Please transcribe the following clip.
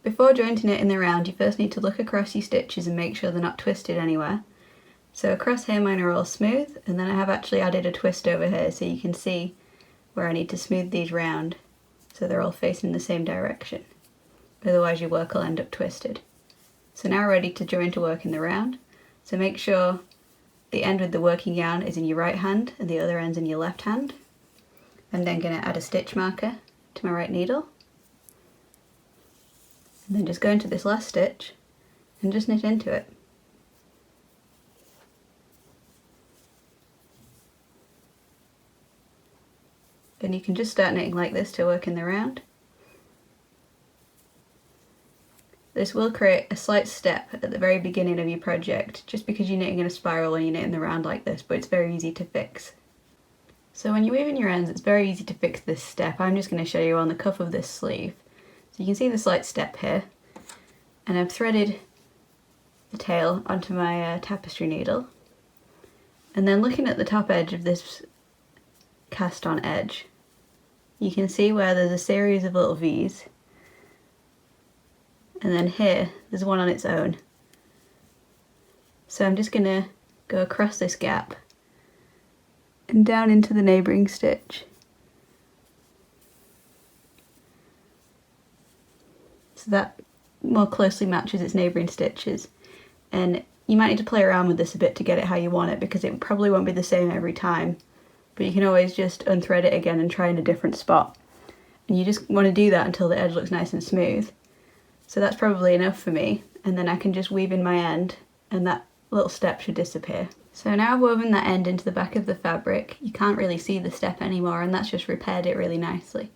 Before jointing it in the round, you first need to look across your stitches and make sure they're not twisted anywhere. So across here mine are all smooth, and then I have actually added a twist over here so you can see where I need to smooth these round so they're all facing the same direction. Otherwise your work will end up twisted. So now we're ready to join to work in the round. So make sure the end with the working yarn is in your right hand and the other end's in your left hand. I'm then going to add a stitch marker to my right needle. And then just go into this last stitch and just knit into it. Then you can just start knitting like this to work in the round. This will create a slight step at the very beginning of your project, just because you're knitting in a spiral and you're knitting the round like this, but it's very easy to fix. So when you're weaving your ends, it's very easy to fix this step. I'm just going to show you on the cuff of this sleeve. So you can see the slight step here, and I've threaded the tail onto my tapestry needle. And then looking at the top edge of this cast on edge, you can see where there's a series of little V's. And then here, there's one on its own. So I'm just going to go across this gap and down into the neighbouring stitch. So that more closely matches its neighbouring stitches. And you might need to play around with this a bit to get it how you want it, because it probably won't be the same every time. But you can always just unthread it again and try in a different spot. And you just want to do that until the edge looks nice and smooth. So that's probably enough for me, and then I can just weave in my end and that little step should disappear. So now I've woven that end into the back of the fabric, you can't really see the step anymore, and that's just repaired it really nicely.